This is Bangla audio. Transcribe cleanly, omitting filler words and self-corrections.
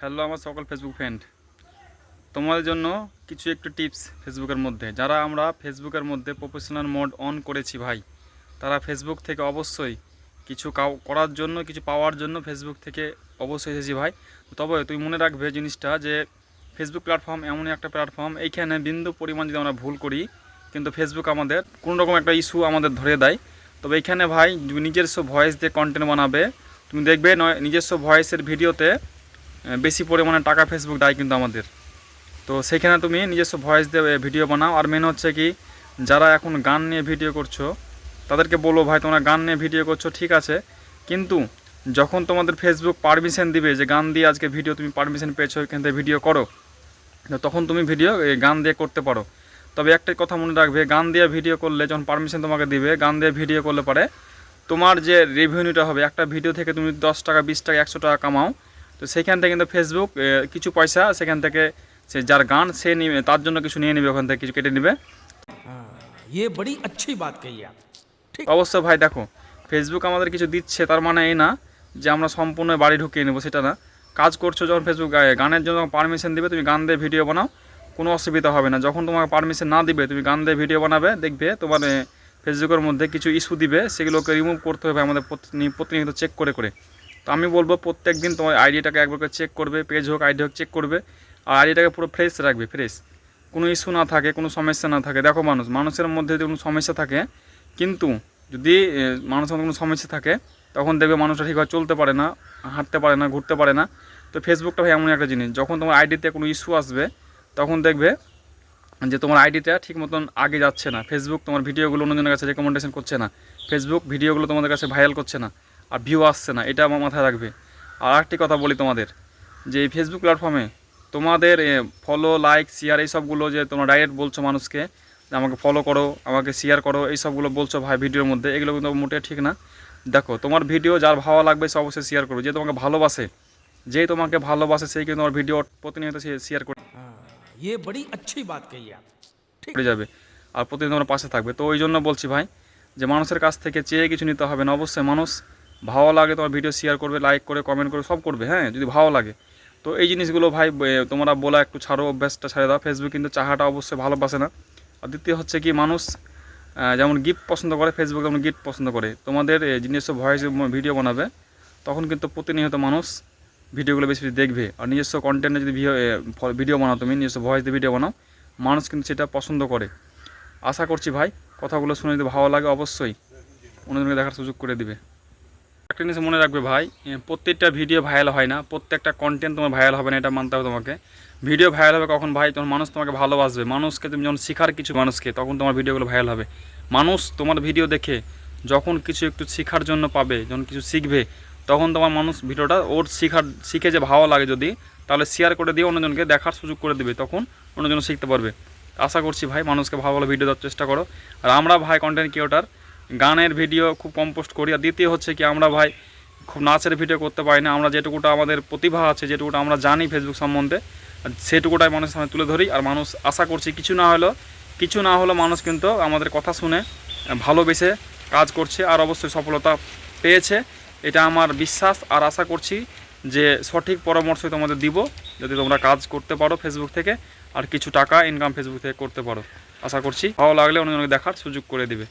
হ্যালো আমার সকল ফেসবুক ফ্রেন্ড, তোমাদের জন্য কিছু একটু টিপস ফেসবুকের মধ্যে। যারা আমরা ফেসবুকের মধ্যে প্রফেশনাল মোড অন করেছি ভাই, তারা ফেসবুক থেকে অবশ্যই কিছু করার জন্য, কিছু পাওয়ার জন্য ফেসবুক থেকে অবশ্যই এসেছি ভাই। তবে তুমি মনে রাখবে জিনিসটা যে ফেসবুক প্ল্যাটফর্ম এমনই একটা প্ল্যাটফর্ম, এইখানে বিন্দু পরিমাণ যদি আমরা ভুল করি কিন্তু ফেসবুক আমাদের কোনো রকম একটা ইস্যু আমাদের ধরে দেয়। তবে এইখানে ভাই নিজস্ব ভয়েস দিয়ে কন্টেন্ট বানাবে, তুমি দেখবে নিজস্ব ভয়েসের ভিডিওতে বেশি পরিমাণে টাকা ফেসবুক দেয় কিন্তু আমাদের। তো সেখানে তুমি নিজস্ব ভয়েস দিয়ে ভিডিও বানাও। আর মেন হচ্ছে কি, যারা এখন গান নিয়ে ভিডিও করছো তাদেরকে বলো ভাই তোমরা গান নিয়ে ভিডিও করছো ঠিক আছে, কিন্তু যখন তোমাদের ফেসবুক পারমিশন দিবে যে গান দিয়ে আজকে ভিডিও তুমি পারমিশন পেয়েছো এখান থেকে ভিডিও করো, তখন তুমি ভিডিও গান দিয়ে করতে পারো। তবে একটাই কথা মনে রাখবে, গান দিয়ে ভিডিও করলে যখন পারমিশন তোমাকে দিবে, গান দিয়ে ভিডিও করলে পারে তোমার যে রেভিনিউটা হবে একটা ভিডিও থেকে, তুমি 10 টাকা 20 টাকা 100 টাকা কামাও, তো সেখান থেকে কিন্তু ফেসবুক কিছু পয়সা সেখান থেকে সে যার গান সে নিবে, তার জন্য কিছু নিয়ে নেবে, ওখান থেকে কিছু কেটে নেবে। ये बड़ी अच्छी बात कही आप। অবশ্য ভাই দেখো, ফেসবুক আমাদের কিছু দিচ্ছে তার মানে এই না যে আমরা সম্পূর্ণ বাড়ি ঢুকিয়ে নেবো, সেটা না। কাজ করছো যখন ফেসবুক গানের জন্য পারমিশন দিবে, তুমি গান দিয়ে ভিডিও বানাও, কোনো অসুবিধা হবে না। যখন তোমাকে পারমিশন না দিবে তুমি গান দিয়ে ভিডিও বানাবে, দেখবে তোমার ফেসবুকের মধ্যে কিছু ইস্যু দিবে, সেগুলোকে রিমুভ করতে হবে আমাদের প্রতিনিয়ত চেক করে করে। তো আমি বলবো প্রত্যেক দিন তোমার আইডিটাকে একবার করে চেক করবে, পেজ হোক আইডি হোক চেক করবে, আর আইডিটাকে পুরো ফ্রেশ রাখবে, ফ্রেশ, কোনো ইস্যু না থাকে, কোনো সমস্যা না থাকে। দেখো মানুষের মধ্যে যদি কোনো সমস্যা থাকে, কিন্তু যদি মানুষের মধ্যে কোনো সমস্যা থাকে তখন দেখবে মানুষটা ঠিকভাবে চলতে পারে না, হাঁটতে পারে না, ঘুরতে পারে না। তো ফেসবুকটা ভাই এমন একটা জিনিস, যখন তোমার আইডিতে কোনো ইস্যু আসবে তখন দেখবে যে তোমার আইডিটা ঠিক মতন আগে যাচ্ছে না, ফেসবুক তোমার ভিডিওগুলো অন্যজনের কাছে রেকমেন্ডেশন করছে না, ফেসবুক ভিডিওগুলো তোমাদের কাছে ভাইরাল করছে না, আর ভিউ আসছে না, এটা আমার মাথায় রাখবে। আর একটি কথা বলি তোমাদের, যে এই ফেসবুক প্ল্যাটফর্মে তোমাদের ফলো লাইক শেয়ার এইসবগুলো যে তোমরা ডাইরেক্ট বলছো মানুষকে যে আমাকে ফলো করো, আমাকে শেয়ার করো, এই সবগুলো বলছো ভাই ভিডিওর মধ্যে, এগুলো কিন্তু মোটেই ঠিক না। দেখো তোমার ভিডিও যার ভালো লাগবে সে অবশ্যই শেয়ার করো, যে তোমাকে ভালোবাসে, সেই কিন্তু তোমার ভিডিও প্রতিনিয়ত শেয়ার করে ये बड़ी अच्छी बात कही आप। যাবে, আর প্রতিদিন তোমার পাশে থাকবে। তো ওই জন্য বলছি ভাই যে মানুষের কাছ থেকে চেয়ে কিছু নিতে হবে না, অবশ্যই মানুষ ভালো লাগে তোমার ভিডিও শেয়ার করবে, লাইক করে কমেন্ট করে সব করবে, হ্যাঁ যদি ভালো লাগে। তো এই জিনিসগুলো ভাই তোমরা বলা একটু ছাড়ো, অভ্যাসটা ছেড়ে দাও। ফেসবুক কিন্তু চাহাটা অবশ্যই ভালোবাসে না। আর দ্বিতীয় হচ্ছে কি, মানুষ যেমন গিফট পছন্দ করে, ফেসবুক যেমন গিফট পছন্দ করে, তোমাদের নিজস্ব ভয়েস ভিডিও বানাবে তখন কিন্তু প্রতিনিয়ত মানুষ ভিডিওগুলো বেশি বেশি দেখবে। আর নিজস্ব কন্টেন্টে যদি ভিডিও বানাও, তুমি নিজস্ব ভয়েস দিয়ে ভিডিও বানাও, মানুষ কিন্তু সেটা পছন্দ করে। আশা করছি ভাই কথাগুলো শুনে যদি ভালো লাগে অবশ্যই অন্যজনকে দেখার সুযোগ করে দিবে। একটা জিনিস মনে রাখবে ভাই, প্রত্যেকটা ভিডিও ভাইরাল হয় না, প্রত্যেকটা কন্টেন্ট তোমার ভাইরাল হবে না, এটা মানতে হবে তোমাকে। ভিডিও ভাইরাল হবে কখন ভাই, যখন মানুষ তোমাকে ভালোবাসবে, মানুষকে তুমি যখন শেখার কিছু মানুষকে, তখন তোমার ভিডিওগুলো ভাইরাল হবে। মানুষ তোমার ভিডিও দেখে যখন কিছু একটু শেখার জন্য পাবে, যখন কিছু শিখবে, তখন তোমার মানুষ ভিডিওটা ওর শিখে যে ভালো লাগে যদি, তাহলে শেয়ার করে দিয়ে অন্যজনকে দেখার সুযোগ করে দেবে, তখন অন্যজন শিখতে পারবে। আশা করছি ভাই মানুষকে ভালো ভালো ভিডিও দেওয়ার চেষ্টা করো। আর আমরা ভাই কন্টেন্ট ক্রিয়েটর গানের ভিডিও খুব কম পোস্ট করি। আর দ্বিতীয় হচ্ছে কি, আমরা ভাই খুব নাচের ভিডিও করতে পারি না, আমরা যেটুকুটা আমাদের প্রতিভা আছে, যেটুকুটা আমরা জানি ফেসবুক সম্বন্ধে, সেটুকুটাই মানুষের সামনে তুলে ধরি। আর মানুষ আশা করছি কিছু না হলেও মানুষ কিন্তু আমাদের কথা শুনে ভালোবেসে কাজ করছে, আর অবশ্যই সফলতা পেয়েছে, এটা আমার বিশ্বাস। আর আশা করছি যে সঠিক পরামর্শই তোমাদের দিব, যদি তোমরা কাজ করতে পারো ফেসবুক থেকে, আর কিছু টাকা ইনকাম ফেসবুক থেকে করতে পারো। আশা করছি ভালো লাগলে অন্যজনকে দেখার সুযোগ করে দিবে।